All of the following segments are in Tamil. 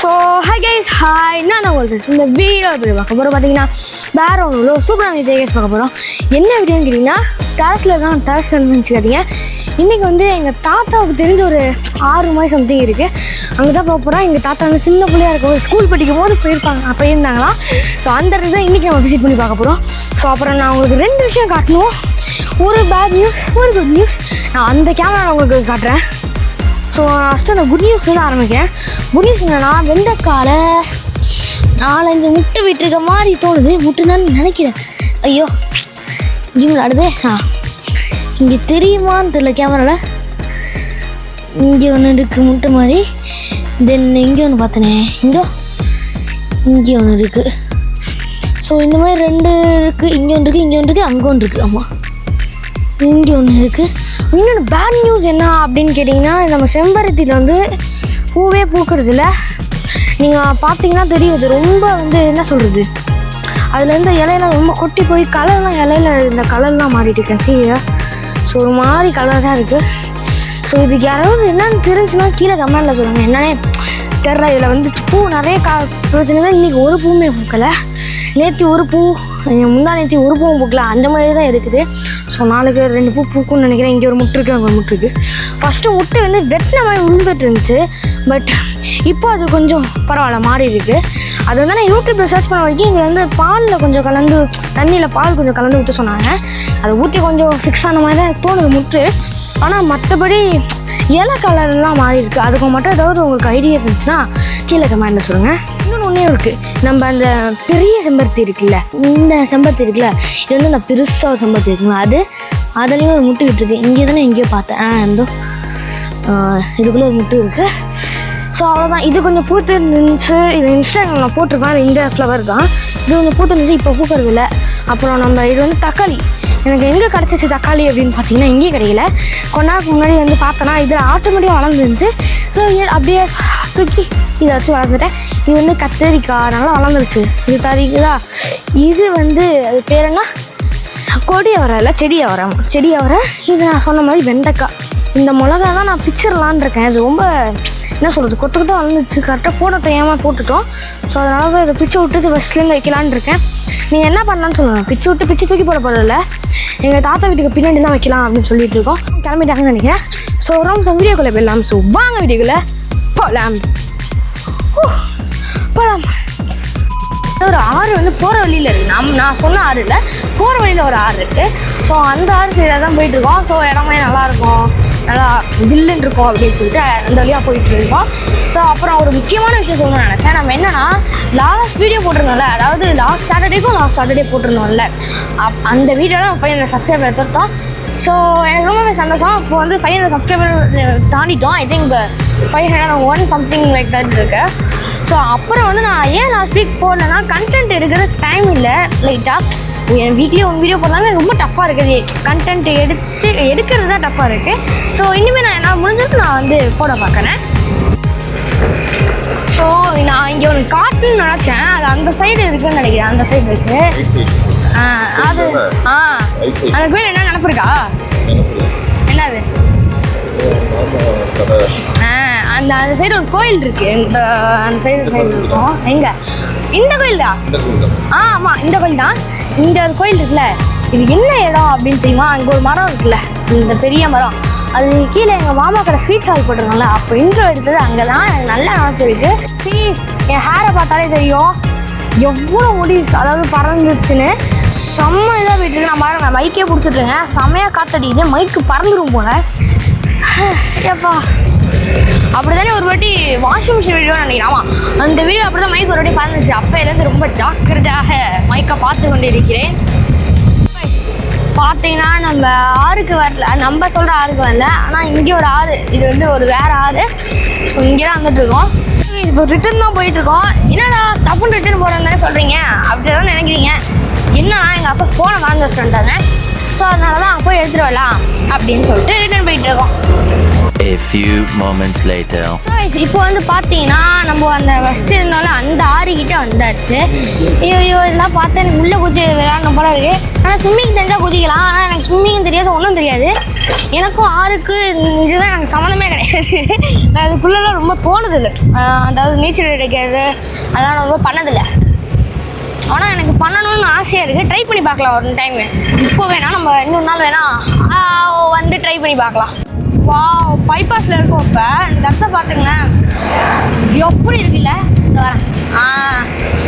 ஸோ ஹாய் கைஸ் ஹாய் நான் உங்களுக்கு இந்த வீடியோ எப்படி பார்க்க போகிறோம் பார்த்தீங்கன்னா வேறு ஒன்றும் சூப்பரான வீடியோ கேஸ் பார்க்க போகிறோம். என்ன வீடியோன்னு கேட்டிங்கன்னா டேரஸ் கன்வென்சிக்காதீங்க. இன்றைக்கி வந்து எங்கள் தாத்தாவுக்கு தெரிஞ்ச ஒரு 6 மாதிரி சம்திங் இருக்குது. அங்கே தான் பார்க்க போகிறோம். எங்கள் தாத்தா வந்து சின்ன பிள்ளையாக இருக்கும், ஸ்கூல் படிக்கும் போது போயிருந்தாங்களாம். ஸோ அந்த இடத்துல தான் இன்றைக்கி நம்ம விசிட் பண்ணி பார்க்க போகிறோம். ஸோ அப்புறம் நான் உங்களுக்கு 2 விஷயம் காட்டணும். ஒரு பேட் நியூஸ், ஒரு குட் நியூஸ். நான் அந்த கேமரா நான் உங்களுக்கு காட்டுறேன். ஸோ நான் ஃபஸ்ட்டு அந்த குட் நியூஸ்லேருந்து ஆரம்பிக்கிறேன். குட் நியூஸ் என்னன்னா, வெண்டைக்கால 4-5 முட்டை விட்டுருக்க மாதிரி தோணுது. முட்டைதான்னு நினைக்கிறேன். ஐயோ இங்கே அடுதே இங்கே தெரியுமான்னு தெரியல கேமராவில். இங்கே ஒன்று இருக்குது முட்டை மாதிரி. தென் இங்கே ஒன்று பார்த்தனே, இங்கே ஒன்று இருக்குது. ஸோ இந்த மாதிரி 2 இருக்குது. இங்கே ஒன்று இருக்குது, இங்கே ஒன்று இருக்குது, அங்கே ஒன்று இருக்குது. ஆமாம், இங்கே ஒன்று இருக்குது. இன்னொன்று பேட் நியூஸ் என்ன அப்படின்னு கேட்டிங்கன்னா, நம்ம செம்பருத்தியில் வந்து பூவே பூக்கிறதில்ல. நீங்கள் பார்த்தீங்கன்னா தெரியும், அது ரொம்ப வந்து என்ன சொல்கிறது, அதுலேருந்து இலையெல்லாம் ரொம்ப கொட்டி போய் கலர்லாம் இலையில இந்த கலர்லாம் மாறிட்டு இருக்கேன். சீரை ஸோ ஒரு மாதிரி கலர் தான் இருக்குது. ஸோ இதுக்கு யாராவது என்னென்னு தெரிஞ்சுன்னா கீழே கமெண்டில் சொல்லுங்கள். என்னன்னே தெரில. இதில் வந்து பூ நிறைய பிரச்சனை தான். இன்றைக்கி ஒரு பூவுமே பூக்கலை. நேற்று ஒரு பூ, முந்தா நேற்று ஒரு பூவும் பூக்கல. அந்த மாதிரி தான் இருக்குது. ஸோ நாளைக்கு 2 பூ பூக்குன்னு நினைக்கிறேன். இங்கே ஒரு முட்டை இருக்குது, அங்கே ஒரு முட்டை இருக்குது. ஃபஸ்ட்டு முட்டை வந்து வெட்டின மாதிரி உழுந்துட்டு இருந்துச்சு. பட் இப்போ அது கொஞ்சம் பரவாயில்ல, மாறி இருக்குது. அது வந்து நான் யூடியூப்பில் சர்ச் பண்ண வரைக்கும் இங்கே வந்து பாலில் கொஞ்சம் கலந்து, தண்ணியில் பால் கொஞ்சம் கலந்து ஊற்ற சொன்னாங்க. அதை ஊற்றி கொஞ்சம் ஃபிக்ஸ் ஆன மாதிரி தான் எனக்கு தோணுது முட்டு. ஆனால் மற்றபடி இலை கலர்லாம் மாறி இருக்குது. அதுக்கு மட்டும் ஏதாவது உங்களுக்கு ஐடியா இருந்துச்சுன்னா கீழே கமெண்டில் சொல்லுங்கள். இன்னொன்று ஒன்றே இருக்குது. நம்ம அந்த பெரிய செம்பருத்தி இருக்குல்ல, இந்த செம்பருத்தி இருக்குல்ல, இது வந்து அந்த பெருசாக ஒரு செம்பருத்தி இருக்குங்களா, அதுலேயும் ஒரு முட்டை விட்டுருக்கு. இங்கே தானே எங்கேயோ பார்த்தேன். இதுக்குள்ளே ஒரு முட்டை இருக்குது. ஸோ அவ்வளோதான். இது கொஞ்சம் பூத்து இருந்துச்சு. இது இன்ஸ்டாகிராமில் நான் போட்டிருப்பேன். இந்த ஃப்ளவர் தான். இது கொஞ்சம் பூத்து இருந்துச்சு, இப்போ பூக்கிறது இல்லை. அப்புறம் நம்ம இது வந்து தக்காளி. எனக்கு எங்கே கிடச்சிச்சு தக்காளி அப்படின்னு பார்த்தீங்கன்னா எங்கேயும் கிடைக்கல. கொஞ்ச நாளுக்கு முன்னாடி வந்து பார்த்தோன்னா இதில் ஆட்டோமேட்டிக்காக வளர்ந்துருந்துச்சு. ஸோ அப்படியே தூக்கி இதை வச்சு வளர்ந்துட்டேன். இது வந்து கத்தரிக்காய் நல்லா வளர்ந்துருச்சு. இது தரிக்குதா. இது வந்து அது பேர் என்ன, கொடி அவரை இல்லை, செடி அவரை. இது நான் சொன்ன மாதிரி வெண்டைக்காய். இந்த மிளகா தான் நான் பிச்சிடலான் இருக்கேன். இது ரொம்ப என்ன சொல்கிறது, கொத்துக்கிட்ட வளர்ந்துச்சு. கரெக்டாக போட தெரியாமல் போட்டுட்டோம். ஸோ அதனால தான் இதை பிச்சு விட்டு இது ஃபஸ்ட்லேருந்து வைக்கலான்னு இருக்கேன். நீங்கள் என்ன பண்ணலான்னு சொல்லுங்கள். பிச்சு தூக்கி போட போடல, எங்கள் தாத்தா வீட்டுக்கு பின்னாடி தான் வைக்கலாம் அப்படின்னு சொல்லிட்டு இருக்கோம். கிளம்பிட்டாங்கன்னு நினைக்கிறேன். ஸோ ரொம்ப வீடியோக்குள்ளே போயிடலாம். ஸோ வாங்க வீடியோக்குள்ளே போகலாம். ஒரு ஆறு வந்து போகிற வழியில் இருக்குது. நான் சொன்ன ஆறு இல்லை, போகிற வழியில் ஒரு ஆறு இருக்குது. ஸோ அந்த ஆறு சைடாக தான் போயிட்டுருக்கோம். ஸோ இடமே நல்லாயிருக்கும், நல்லா ஜில்லுன்னு இருக்கும் அப்படின்னு சொல்லிட்டு அந்த வழியாக போயிட்டு இருக்கோம். ஸோ அப்புறம் ஒரு முக்கியமான விஷயம் சொல்லணும்னு நினச்சேன். நம்ம என்னென்னா, லாஸ்ட் வீடியோ போட்டிருந்தோம்ல, அதாவது லாஸ்ட் சாட்டர்டே போட்டிருந்தோம்ல, அந்த வீடியோவில் நம்ம 500 சப்ஸ்கிரைபர் எடுத்துட்டோம். ஸோ எனக்கு ரொம்பவே சந்தோஷம். இப்போ வந்து 500 சப்ஸ்கிரைபர் தாண்டிட்டோம். I think 501 something like that இருக்கு. ஸோ அப்புறம் வந்து நான் ஏன் லாஸ்ட் வீக் போடலன்னா, கண்டென்ட் எடுக்கிறது டைம் இல்லை. லைட்டாக வீக்லி 1 வீடியோ போடலான்னு ரொம்ப டஃப்பாக இருக்குது. கண்டென்ட் எடுக்கிறது தான் டஃப்பாக இருக்குது. ஸோ இனிமேல் நான் முடிஞ்சதுக்கு நான் வந்து போட பார்க்குறேன். ஸோ நான் இங்கே ஒன்று காட்டணும்னு நினச்சேன். அது அந்த சைடு இருக்குதுன்னு நினைக்கிறேன். அந்த சைடு இருக்குது. அது அந்த கோயில் என்ன நினப்பு இருக்கா? என்னது, அந்த சைடு ஒரு கோயில் இருக்கு. அந்த சைடு இருக்கும். எங்க இந்த கோயில் தான். ஆமாம், இந்த கோயில் தான். இந்த ஒரு கோயில் இருக்குல்ல, இது என்ன இடம் அப்படின்னு தெரியுமா? அங்கே ஒரு மரம் இருக்குல்ல, இந்த பெரிய மரம். அது கீழே எங்கள் மாமா கடை ஸ்வீட் ஸ்டால் போட்டிருக்கோம்ல, அப்போ இன்ட்ரோ எடுத்தது அங்கே தான். எனக்கு நல்ல நினப்பு இருக்குது. என் ஹேரை பார்த்தாலே தெரியும் எவ்வளோ முடி, அதாவது பறந்துச்சுன்னு. செம்ம இதாக போயிட்டுருக்கு. நான் பாருங்க, மைக்கே பிடிச்சிட்ருங்க. செம்மையாக காத்தடிக்குது. மைக்கு பறந்துடும் போல. ஏப்பா அப்படி தானே ஒரு வாட்டி வாஷிங் மிஷின் வீடியோன்னு நினைக்கிறேன். ஆமாம், அந்த வீடியோ அப்படி தான் மைக் ஒரு வாட்டி பறந்துச்சு. அப்போலேருந்து ரொம்ப ஜாக்கிரதையாக மைக்கை பார்த்து கொண்டு இருக்கிறேன். பார்த்தீங்கன்னா நம்ம ஆறுக்கு வரல, நம்ம சொல்கிற ஆறுக்கு வரல. ஆனால் இங்கே ஒரு ஆறு, இது வந்து ஒரு வேறு ஆறு. ஸோ இங்கே தான் வந்துட்டுருக்கோம். இப்போ ரிட்டர்ன் தான் போயிட்டுருக்கோம். என்னடா தப்புன்னு ரிட்டர்ன் போகிறேன்னு சொல்கிறீங்க அப்படி தான் நினைக்கிறீங்க. என்னன்னா, எங்கள் அப்பா ஃபோனை மறந்து வச்சுட்டாங்க. ஸோ அதனால தான் போய் எடுத்துகிட்டு வரலாம் அப்படின்னு சொல்லிட்டு ரிட்டர்ன் போயிட்டுருக்கோம். A few moments later. இப்போ வந்து பார்த்தீங்கன்னா நம்ம அந்த ஃபஸ்ட்டு இருந்தாலும் அந்த ஆறுகிட்ட வந்தாச்சு. ஐயோ இதெல்லாம் பார்த்தா எனக்கு உள்ளே குதிச்சு விளையாடணும் போல இருக்கு. ஆனால் ஸ்விம்மிங் தெரிஞ்சால் குதிக்கலாம். ஆனால் எனக்கு ஸ்விம்மிங் தெரியாது, ஒன்றும் தெரியாது. எனக்கும் ஆறுக்கு இதுதான் எனக்கு சம்மந்தமே கிடையாது. நான் அதுக்குள்ளெல்லாம் ரொம்ப போனதில்லை. அதாவது நீச்சல் அடிக்கிறது அதெல்லாம் நான் ரொம்ப பண்ணதில்லை. ஆனால் எனக்கு பண்ணணும்னு ஆசையாக இருக்குது. ட்ரை பண்ணி பார்க்கலாம் ஒரு டைம். இப்போ வேணால் நம்ம இன்னொரு நாள் வேணால் வந்து ட்ரை பண்ணி பார்க்கலாம். வா பைபாஸில் இருக்கோம். இப்போ இந்த இடத்த பார்த்துங்க எப்படி இருக்குல்ல. இந்த வரேன்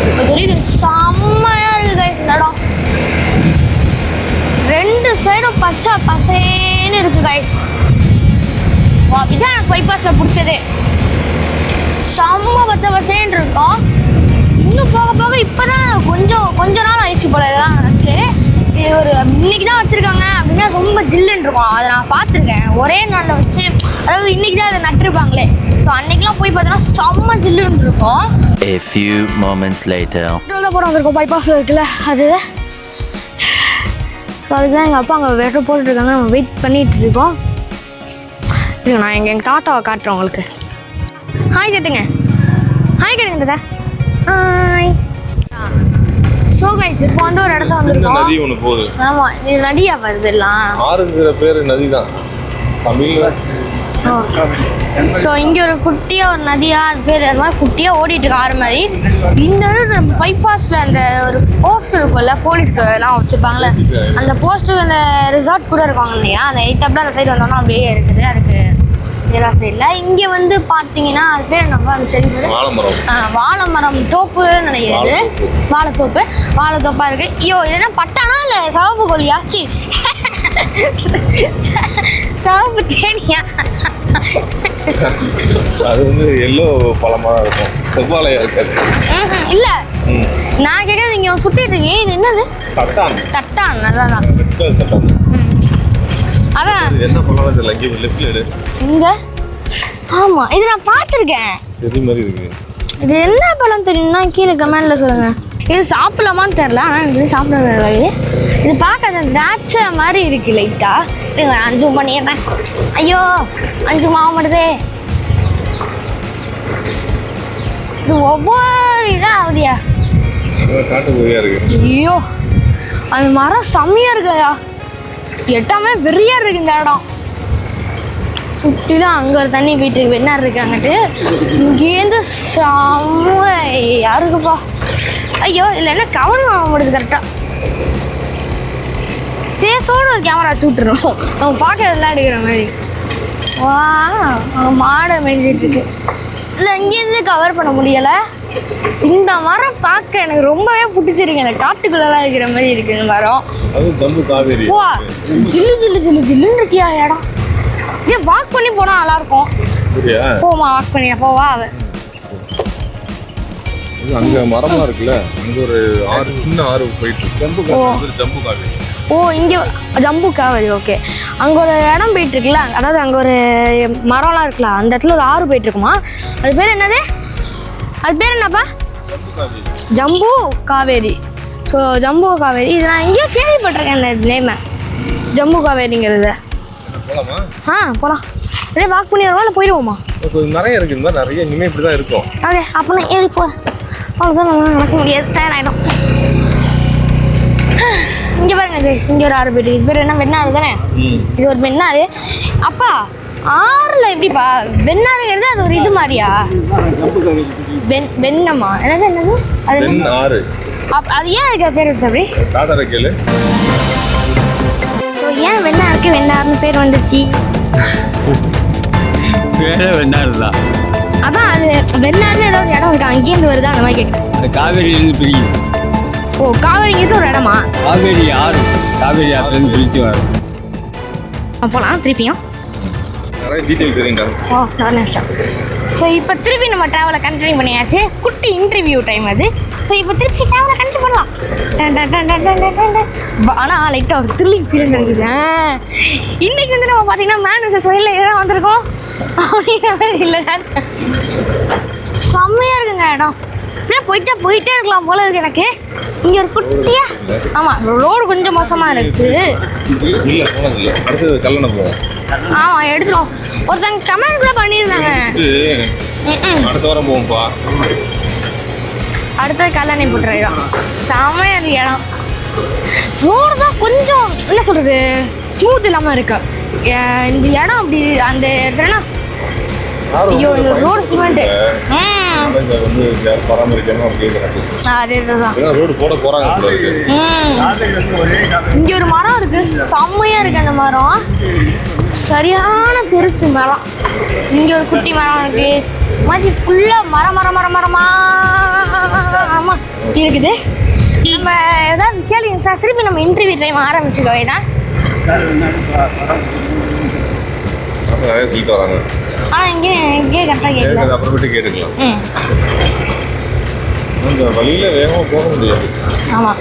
இப்போ தெரியுது, செம்மையாக இருக்குது இந்த இடம். ரெண்டு சைடும் பச்சை பசேன்னு இருக்குது கைஸ். வா இதுதான் எனக்கு பைபாஸில் பிடிச்சது. செம்ம பச்சை பசேன்னு இருக்கும். இன்னும் போக போக இப்போ தான் கொஞ்ச நாள் ஆயிடுச்சு போல இதெல்லாம் நட்டு. ஒரு இன்னைக்கு தான் வச்சுருக்காங்க அப்படின்னா ரொம்ப ஜில்லுன்னு இருக்கும். அதை நான் பார்த்துருக்கேன் ஒரே நாளில் வச்சு. அதாவது இன்னைக்கு தான் அதை நட்டுருப்பாங்களே. ஸோ அன்னைக்கெலாம் போய் பார்த்தோன்னா செம்ம ஜில்லுன்னு இருக்கும். A few moments later. போட வந்திருக்கோம் பைபாஸ் இருக்குல்ல அது. ஸோ அதுதான் எங்கள் அப்பா அங்கே வெட்ட போட்டுட்ருக்காங்க. நம்ம வெயிட் பண்ணிகிட்டு இருக்கோம். நான் எங்கள் தாத்தாவை காட்டுறேன் உங்களுக்கு. ஹாய் கேட்டுங்க. ஹாய் கேட்டுங்க தாத்தா. ஹாய். ஸோ கைஸ் இப்போ வந்து ஒரு இடத்துல வந்துருக்கோம். நதி ஒன்று போகுது. ஆமாம் இது நதியா வருது எல்லாம். ஆறுங்கிற பேர் நதி தான் தமிழில். ஸோ இங்கே ஒரு குட்டியாக ஒரு நதியாக அது பேர் அது மாதிரி குட்டியாக ஓடிட்டு இருக்கு ஆறு மாதிரி. இந்த நம்ம பைபாஸில் அந்த ஒரு போஸ்ட் இருக்கும்ல, போலீஸ்க்கு எல்லாம் வச்சுருப்பாங்களே, அந்த போஸ்ட்டு அந்த ரிசார்ட் கூட இருக்காங்க இல்லையா, அந்த எய்த்தாப்பில் அந்த சைடு வந்தோம்னா அப்படியே இருக்குது. அதுக்கு எல்லா சைடில் இங்கே வந்து பார்த்தீங்கன்னா அது பேர் நம்ம அந்த சைடு வாழை மரம் தோப்பு நினைக்கிறது. வாழைத்தோப்பாக இருக்குது. ஐயோ இது என்ன பட்டானா இல்லை சிவப்பு கோழியாச்சு? சிவப்பு தேனியா? அது வந்து எல்லோ பழமாக இருக்கும், செவ்வாழையா இருக்காது. இல்லை நான் கேட்கறது இங்கே சுற்றிட்டு இருக்கேன். இது என்னது? தட்டான். அதான் அதான் என்ன பழம் தெரியல. இங்கே லெஃப்ட்ல எடு. இங்க ஆமா இது நான் பார்த்துருக்கேன். சரி மாதிரி இருக்கு. இது என்ன பழம் தெரியும்னா கீழே கமெண்ட்ல சொல்லுங்க. இது சாப்பிடலாமான்னு தெரியல, ஆனால் இது சாப்பிட வழி. இது பார்க்க அந்த திராட்சை மாதிரி இருக்கு லைட்டா. இது அஞ்சு பண்ணிடுறேன். ஐயோ அஞ்சு மாவு மாட்டுதே. இது ஒவ்வொரு இதாக ஆகுதியா? காட்டுக்குள்ளேயா இருக்கு. ஐயோ அந்த மரம் செம்மையா இருக்குயா. எட்டாமே வெறியா இருக்கு இந்த இடம். சுற்றிலும் அங்கே ஒரு தண்ணி வீட்டுக்கு வெண்ணார் இருக்காங்கட்டு. இங்கேருந்து செம்மையா இருக்குப்பா. ஐயோ இல்லை என்ன கவர் வாங்க முடியுது கரெக்டாக. ஃபேஸோடு ஒரு கேமரா வச்சு விட்டுறோம் நம்ம பார்க்கறதெல்லாம் எடுக்கிற மாதிரி. வா அங்கே மாடை மேய்ஞ்சிட்டு இருக்கு. இல்லை இங்கேருந்து கவர் பண்ண முடியலை. இந்த மரம் பார்க்க எனக்கு ரொம்பவே பிடிச்சிருக்கு. அந்த காட்டுக்குள்ளெல்லாம் இருக்கிற மாதிரி இருக்கு இந்த மரம். வா ஜில்லுன்னு இருக்கியா இடம். ஏன் வாக் பண்ணி போனால் நல்லாயிருக்கும். போமா வாக் பண்ணி போவா அவ. அங்கே மரமாக இருக்குல்ல, அங்கே ஒரு ஆறு சின்ன ஆறு போயிட்டு ஜம்பு காவேரி. ஓ இங்கே ஜம்பு காவேரி. ஓகே அங்கே ஒரு இடம் போயிட்டுருக்குல்ல, அதாவது அங்கே ஒரு மரம்லாம் இருக்குல்ல, அந்த இடத்துல ஒரு ஆறு போயிட்டுருக்குமா. அது பேர் என்னது? அது பேர் என்னப்பா? ஜம்பு காவேரி. ஸோ ஜம்பு காவேரி இது நான் எங்கேயோ கேள்விப்பட்டிருக்கேன் அந்த நேமை, ஜம்பு காவேரிங்கிறது. போகலாம். அப்படியே வாக் பண்ணி வருவோம் இல்லை போயிடுவோமா? நிறைய இருக்குது இந்த மாதிரி நிறைய. இனிமேல் இப்படி தான் இருக்கும். ஓகே அப்போ நான் ஏறி போ. அவ்வளோதான் நம்ம நடக்க முடியாது, டயர்ட் ஆகிடும். இங்கே பாருங்க இங்கே ஒரு ஆறு போயிட்டு. இது பேர் என்ன வெண்ணாறு தானே? இது ஒரு வெண்ணாறு. அப்பா ஆறுல எப்படிப்பா வெண்ணாறுங்கிறது? அது ஒரு இது மாதிரியா? வெண்ணமா என்னது அது? ஆறு. அது ஏன் அதுக்கு பேர் வச்சு அப்படி? தாத்தா கேளு. ஸோ ஏன் வெண்ணாருக்கு வெண்ணாறுன்னு பேர் வந்துச்சு? பேரே வெண்ணாறு தான். அதான் அது வெண்ணாறுன்னு ஏதோ ஒரு இடம் இருக்கு, அங்கேருந்து வருது அந்த மாதிரி கேட்குறேன். அந்த காவேரியிலேருந்து பிரியும். ஓ காவேரிங்கிறது ஒரு இடமா? காவேரி ஆறு, காவேரி ஆறுலேருந்து பிரித்து வரும். போகலாம் திருப்பியும். நிறைய டீட்டெயில் தெரியுங்க. ஓ ஒரு நிமிஷம். ஸோ இப்போ திருப்பி நம்ம ட்ராவலை கண்டினியூ பண்ணியாச்சு. குட்டி இன்டர்வியூ டைம் அது. ஸோ இப்போ திருப்பி ட்ராவலை கண்டினியூ பண்ணலாம். ஆனால் லைட்டாக ஒரு த்ரில்லிங் ஃபீலிங் கிடைக்குது. இன்றைக்கி வந்து நம்ம பார்த்தீங்கன்னா மேன் விசஸ் வயலில் எதாவது வந்திருக்கோம் அப்படிங்கிற மாதிரி இல்லை. செம்மையாக இருக்குங்க இடம். அப்படியே போயிட்டே இருக்கலாம் போல இருக்கு எனக்கு. இங்க ஒரு குட்டியா ஆமா ரோடு கொஞ்சம் மோசமா இருக்கு. இல்ல போனதில்ல. அடுத்து கல்லணை போவோம். ஆமா எடுத்துரும். ஒருத்தங்க கமெண்ட் கூட பண்ணியிருந்தாங்க. அடுத்த வாரம் போவோம்ப்பா. அடுத்தது கல்லணை போட்டுறோம். செமையா இருக்கு இடம். ரோடு தான் கொஞ்சம் என்ன சொல்றது ஸ்மூத் இல்லாம இருக்கு. இந்த இடம் அப்படி அந்த ஐயோ இந்த ரோடு சிமெண்ட். வந்து பராமரிக்கணும் அதேதான் ரோடு போட போறாங்க. இங்க ஒரு மரம் இருக்கு, செம்மையா இருக்கு அந்த மரம். சரியான பெருசு மரம். இங்க ஒரு குட்டி மரம் இருக்கு. மாதிரி ஃபுல்லா மரமா இருக்குது. நம்ம ஏதாவது கேளுங்க சார், திருப்பி நம்ம இன்டர்வியூ டைம் ஆரம்பிச்சுக்கவே தான். நிறைய சொல்லிட்டு வராங்க. ஆனால் இங்கே கரெக்டாக கேட்கல. அப்புறமேட்டு கேட்டுக்கலாம். இந்த வழியில வேகமாக போக முடியாது. ஆமாம்.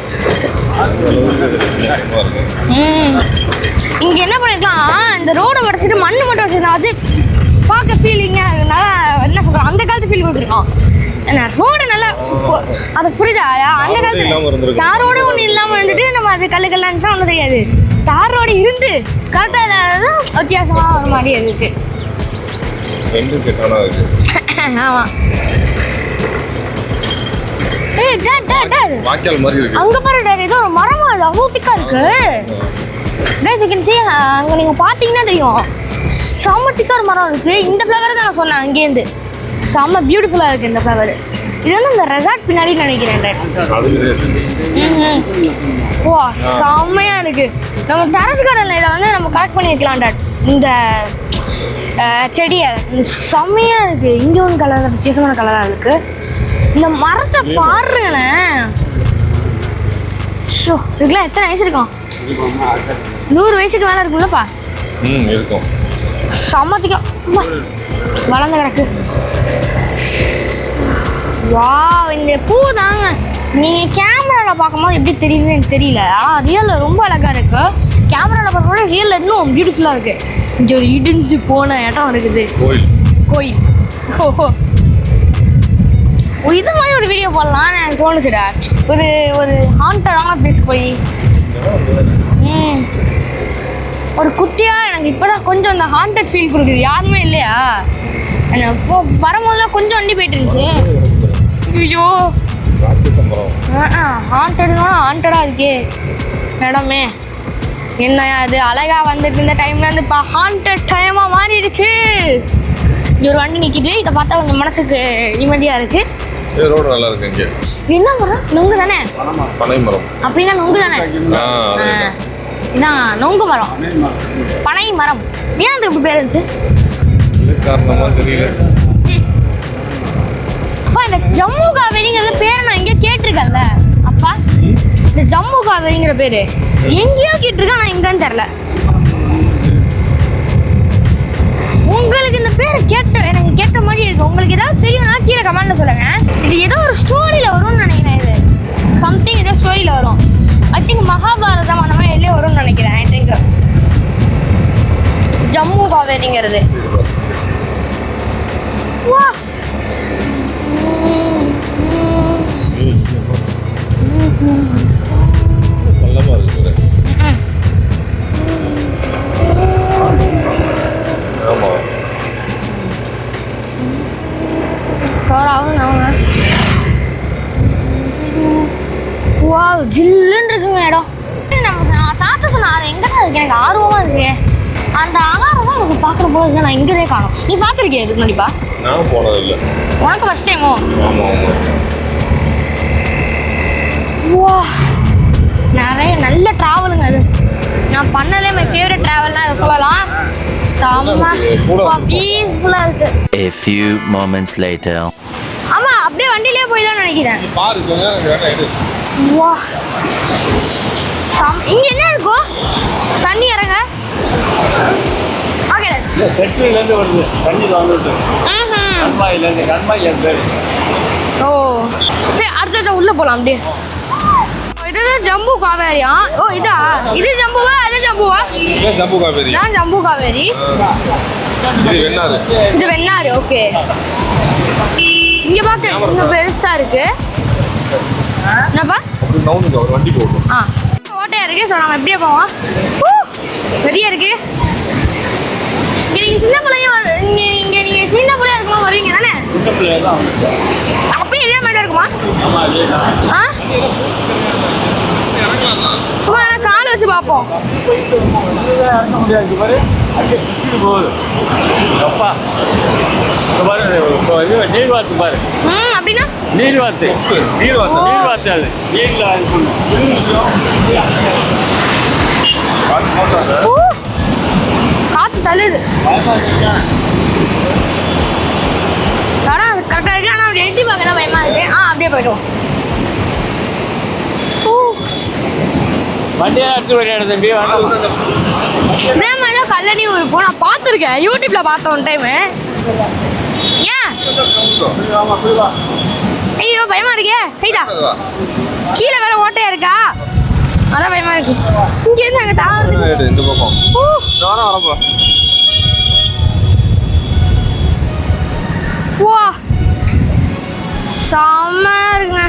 இங்கே என்ன பண்ணிருக்கலாம், இந்த ரோடை உடச்சிட்டு மண்ணு மட்டும் வச்சுருந்தா அது பார்க்க ஃபீலிங்காக அதனால என்ன சொல்கிறோம் அந்த காலத்து ஃபீல் கொடுத்துருக்கோம். என்ன ரோடு நல்லா அது புரியுதா? அந்த காலத்துல தார் ரோடு ஒன்று இல்லாமல் இருந்துட்டு நம்ம அது கல்லுக்கெல்லாம் தான் ஒன்றும் தெரியாது. தார் ரோடு இருந்து கரெக்டாக இல்லாததான் வித்தியாசமாக ஒரு மாதிரி இருக்கு. ஆமாம். அங்க பாரு டாடி, ஏதோ ஒரு மரமா அது அவ்வளோ திக்கா இருக்கு. அங்க நீங்க பாத்தீங்கன்னா தெரியும், செம்ம திக்கா ஒரு மரம் இருக்கு. இந்த ஃப்ளவர் தான் நான் சொன்னேன் அங்கேருந்து. செம்ம பியூட்டிஃபுல்லா இருக்கு இந்த ஃப்ளவர். இது வந்து இந்த ரெசார்ட் பின்னாடி நினைக்கிறேன். வா செம்மையா இருக்கு. நம்ம டெரஸ் கார்டன்ல இதை வந்து நம்ம கலெக்ட் பண்ணி வைக்கலாம் டாட். இந்த செடியை செம்மையா இருக்கு. இங்க ஒன்று கலர் வித்தியாசமான கலரா இருக்கு. இந்த மரத்தை பாருங்களேன். ஷோ இதுக்கெல்லாம் எத்தனை வயசு இருக்கும்? 100 வயசுக்கு மேலே இருக்கும்லப்பா. இருக்கும். சம்மத்திக்கும் வளர்ந்து கிடக்கு. வா இந்த பூ தாங்க நீங்கள் கேமராவில் பார்க்கும்போது எப்படி தெரியுதுன்னு எனக்கு தெரியல. ஆனால் ரியலில் ரொம்ப அழகாக இருக்கு. கேமராவில் பார்க்கும்போது ரியலில் இன்னும் பியூட்டிஃபுல்லாக இருக்கு. இங்கே ஒரு இடிஞ்சு போன இடம் இருக்குது. கோயில். ஓஹோ இது மாதிரி ஒரு வீடியோ போடலாம்னு எனக்கு தோணுச்சுடா. ஒரு ஹாண்டடான பிளேஸ் போய் ஒரு குட்டியாக எனக்கு இப்போ தான் கொஞ்சம் இந்த ஹாண்டட் ஃபீல் கொடுக்குது. யாருமே இல்லையா? இப்போ வரும்போதுலாம் கொஞ்சம் வண்டி போயிட்டு இருந்துச்சு. ஐயோ ஹாண்டடாக இருக்கே இடமே. என்ன அது அழகாக வந்துட்டு இந்த டைமில் வந்து இப்போ ஹாண்டட் டைமாக மாறிடுச்சு. இங்கே ஒரு வண்டி நிற்கிது. இதை பார்த்தா கொஞ்சம் மனசுக்கு நிம்மதியாக இருக்குது. ரோடு நல்லா இருக்கு. இங்கே என்ன மரம்? நொங்கு தானே? பனை மரம். அப்படின்னா நொங்கு தானே? இதான் நொங்கு மரம், பனை மரம். ஏன் அதுக்கு இப்படி பேர் இருந்துச்சு? காரணமா தெரியல. அப்பா இந்த ஜம்மு காவேரிங்கிற பேரை நான் எங்கேயோ கேட்டிருக்கேன்ல அப்பா. இந்த ஜம்மு காவேரிங்கிற பேரு எங்கேயோ கேட்டிருக்கேன், ஆனால் எங்கன்னு தெரியல. உங்களுக்கு இந்த பேர் எனக்கு கேட்ட மாதிரி இருக்கு. உங்களுக்கு ஏதாவது தெரியும்னா கீழே கமெண்ட்ல சொல்லுங்க. இது ஏதோ ஒரு ஸ்டோரியில வரும்னு நினைக்கிறேன். இது சம்திங் ஏதோ ஸ்டோரியில வரும். ஐ திங்க் மகாபாரதம் அந்த மாதிரி எல்லாம் வரும்னு நினைக்கிறேன். ஐ திங்க் ஜம்மு காவேரிங்கிறது. வா நல்லமா இருக்கு. ஆமா வா ஜில்லுன்னு இருக்குங்க இடம். நம்ம தாத்தா சொன்னா அது எங்கே தான் இருக்கு? எனக்கு ஆர்வமாக இருக்கு. அந்த ஆகாரம் தான் எனக்கு பார்க்குற போது இருக்கு. நான் எங்கேயே காணும். நீ பார்த்துருக்கியா இதுக்கு முன்னாடிப்பா? நான் போனதில்லை. உனக்கு ஃபர்ஸ்ட் டைமோ? ஆமாம். வா நிறைய நல்ல ட்ராவலுங்க அது. நான் பண்ணதே மை ஃபேவரட் ட்ராவல்னா அதை சொல்லலாம். செம்ம பீஸ்ஃபுல்லாக இருக்கு. A few moments later. ஆமா அப்படியே வண்டியிலே போயிடலாம்னு நினைக்கிறேன். வா இங்க என்ன இருக்கும்? தண்ணி இறங்க. ஓகே செட்டிலேருந்து வருது தண்ணி வந்துட்டு. கண்மாயிலேருந்து கண்மாய் என் பேர். ஓ சரி அடுத்த உள்ள போகலாம் அப்படியே. இது ஜம்பு காவேரியா? ஓ இதா? இது ஜம்புவா? அது ஜம்புவா? ஜம்பு காவேரி. நான் ஜம்பு காவேரி. இது வெண்ணாறு. ஓகே இங்க பார்க்க இன்னும் பெருசா இருக்கு. என்னப்பா அப்படி நவுந்துங்க ஒரு வண்டி போகும். ஆ ஓட்டையா இருக்கு. ஸோ நம்ம எப்படியே போவோம். நிறைய இருக்கு. நீங்க சின்ன பிள்ளைங்க இங்க நீங்க சின்ன பிள்ளையா இருக்குமா வருவீங்க தானே? சின்ன பிள்ளையா தான் வந்து. அப்பயும் இதே மாதிரி தான் இருக்குமா? ஆமா அதே தான். ஆ சும்மா காலை வச்சு பார்ப்போம். இறங்க முடியாது பாரு. அப்படியே சுற்றிட்டு போகுது. அப்பா இந்த பாரு நீர் வாத்து பாரு. அப்படின்னா நீர் வாத்து. நீர் வாத்து. நீர் வாத்து அது. நீர்ல இது பண்ணும். காத்து தள்ளுது. ஆனா அது கரெக்டாக இருக்கு. ஆனால் அப்படி எட்டி பார்க்க பயமா இருக்கு. அப்படியே போயிடுவோம். வண்டியை எடுத்து வரையாடு தம்பி வேண்டாம். இதே மாதிரிலாம் கல்லணியும் இருக்கும். நான் பார்த்துருக்கேன், யூடியூப்ல பார்த்தேன் ஒன் டைமு. ஏன் ஐயோ பயமா இருக்கே. கைதா கீழே வேற ஓட்டையா இருக்கா, அதான் பயமா இருக்கு. இங்க இருந்து அங்க தாழ்ந்து இந்த பக்கம் நானும் வரப்பா. வா செம்மையா இருக்குங்க.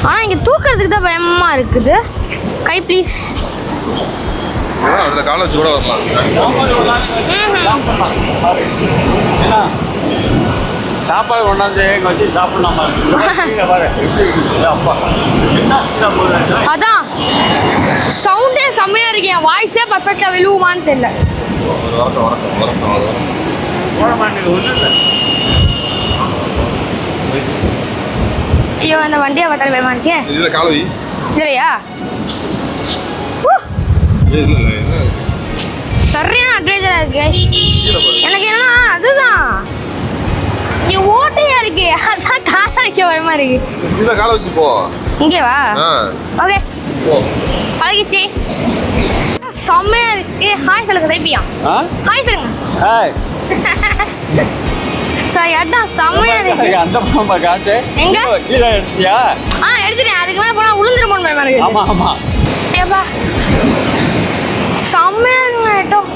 ஆனா இங்க தூக்குறதுக்கு தான் பயமா இருக்குது. கை ப்ளீஸ். அதுல காலை வச்சு கூட வரலாம். ஏன்னா சாப்பாடு கொண்டாந்து எங்க வச்சு சாப்பிடலாம் பாரு. அப்பா அதான் சவுண்டே செம்மையா இருக்கு. என் வாய்ஸே பர்ஃபெக்டா விழுவுமான்னு தெரியல. போட மாட்டேங்குது ஒன்றும் இல்லை. ஐயோ அந்த வண்டியை பார்த்தாலும் பயமா இருக்கே. இதுல காலை வை. இல்லையா இல்ல சரியான அட்வென்ச்சரா இருக்கு. எனக்கு என்னன்னா அதுதான் இங்க ஓட்டையா இருக்கு. அதான் காலை வைக்க பயமா இருக்கு. இதுல காலை வச்சு போ. இங்கே வா. ஓகே போ. பழகிச்சு. செம்மையா இருக்கு. ஹாய் சொல்லுங்க தைப்பியா. ஹாய் சொல்லுங்க. ஹாய். சரி அதான் செம்மையா இருக்கு. அந்த பக்கம் காட்டு. எங்க கீழே எடுத்தியா? எடுத்துட்டேன். அதுக்கு மேலே போனால் உளுந்துருமோன்னு பயமா இருக்கு. ஆமா ஆமா. ஏப்பா செம்மையா இருக்குங்க ஏட்டம்.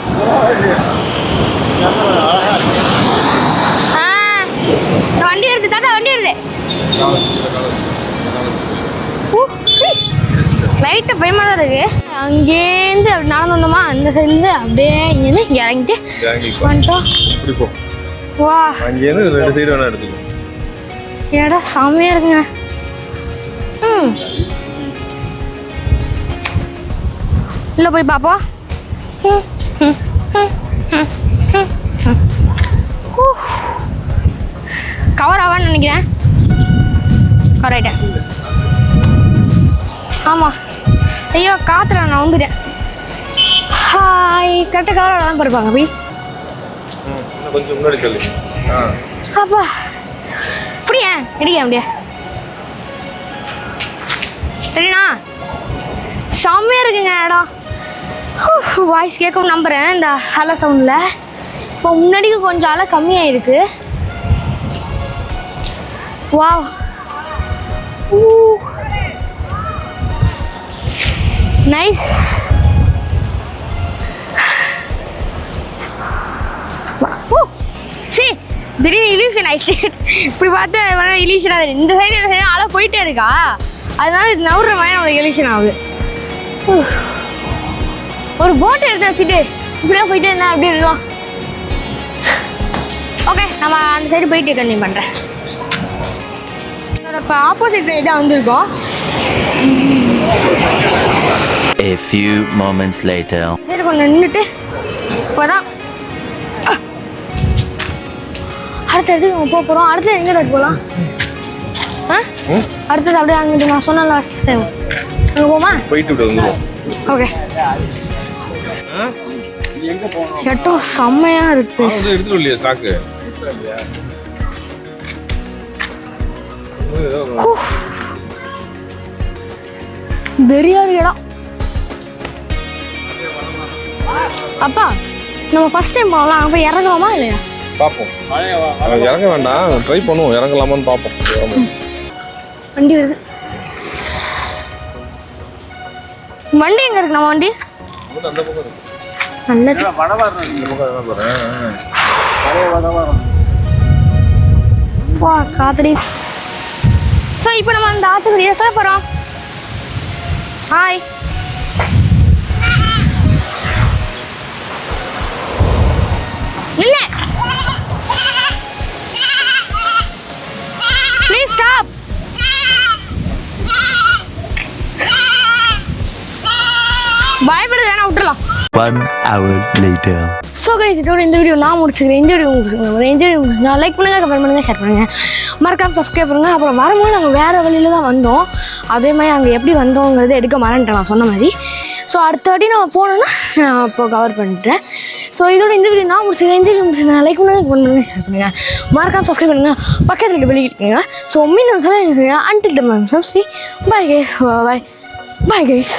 வண்டி எடுத்து தாத்தா வண்டி எடுத்து. லைட்டாக பயமாக தான் இருக்கு. அங்கேருந்து அப்படி நடந்து வந்தோமா, அந்த சைட்லேருந்து அப்படியே இங்கேருந்து இங்கே இறங்கிட்டு வந்துட்டோம். இப்படி போ. வா அங்கேருந்து 2 சைடு வேணா எடுத்துக்கோ. இடம் செம்மையாக இருக்குங்க. உள்ள போய் பார்ப்போம். கவர் ஆவான்னு நினைக்கிறேன். கரெக்டா. ஆமாம். ஐயோ காத்துல நான் வந்துட்டேன். ஹாய் கரெக்டாக கவர் ஆகலாம் படுப்பாங்க போய். கொஞ்சம் முன்னாடி தள்ளி. அப்பா அப்படியா இடிக்க அப்படியே சரிண்ணா. செம்மையாக இருக்குங்க இடம். வாய்ஸ் கேட்கும் நம்புகிறேன் இந்த அலை சவுண்டில். இப்போ முன்னாடிக்கு கொஞ்சம் அலை கம்மியாயிருக்கு. Wow nice. சரி திடீர்னு இலியூஷன் ஆயிடுச்சு. இப்படி பார்த்து இலியூஷன் ஆகுது. இந்த சைடு இந்த சைடு அலை போயிட்டே இருக்கா, அதனால இது நவுற மாதிரி நம்மளுக்கு இலியூஷன் ஆகுது. ஒரு போட்டை எடுத்து வச்சுட்டு இப்படியே போயிட்டே இருந்தா அப்படி இருக்கலாம். ஓகே நம்ம அந்த சைடு போயிட்டு கண்டினியூ பண்ணுறேன். இப்போ ஆப்போசிட் சைடு தான் வந்திருக்கோம். A few moments later. சரி கொஞ்சம் நின்றுட்டு இப்போதான் அடுத்த இடத்துக்கு நம்ம போக போகிறோம். அடுத்தது எங்கே தட்டு போகலாம்? அடுத்தது அப்படியே அங்கிட்டு நான் சொன்ன லாஸ்ட் டைம் அங்கே போமா? போயிட்டு விட்டு வந்துடும். ஓகே எங்க போகணும்? எட்டம் செம்மையாக இருக்கு. எடுத்துட்டு இல்லையா ஸ்டாக்கு? பெரிய இடம். அப்பா நம்ம ஃபர்ஸ்ட் டைம் போகலாம். அங்கே போய் இறங்கலாமா இல்லையா பார்ப்போம். இறங்க வேண்டாம், ட்ரை பண்ணுவோம். இறங்கலாமான்னு பார்ப்போம். வண்டி வருது. வண்டி எங்க இருக்கு? நம்ம வண்டி அந்த பக்கம் இருக்கு. நல்லது. வடவாரம் இந்த பக்கம் தான் போகிறேன். பழைய வடவாரம் வா காத்தடி. ஸோ இப்போ நம்ம அந்த ஆற்றுக்குடியே போய் போகிறோம். ஹாய். என்ன? Please stop. பயப்பட வேணா விட்டுறலாம். 1 hour later. ஸோ கைஸ் இதோட இந்த வீடியோ நான் முடிச்சுக்கிறேன். இந்த வீடியோ உங்களுக்கு நான் லைக் பண்ணுங்கள், கமெண்ட் பண்ணுங்கள், ஷேர் பண்ணுங்கள், மறக்காம சப்ஸ்கிரைப் பண்ணுங்கள். அப்புறம் வரும்போது நாங்கள் வேறு வழியில் தான் வந்தோம். அதே மாதிரி அங்கே எப்படி வந்தோங்கிறது எடுக்க மறந்துட்டேன் நான் சொன்ன மாதிரி. ஸோ அடுத்த வாட்டி நான் போனேன்னா நான் இப்போ கவர் பண்ணிட்டேன். ஸோ இதோட இந்த வீடியோ நான் முடிச்சுக்கிறேன். இந்த வீடியோ முடிச்சுக்கிறேன். லைக் பண்ணுங்கள், கமெண்ட் பண்ணுங்கள், ஷேர் பண்ணுங்கள், மறக்காம சப்ஸ்கிரைப் பண்ணுங்கள், பக்கத்தில் வெளியிட்டுங்க. ஸோ மீண்டும் சொல்லுங்கள். Until the next time. Bye guys. Bye guys.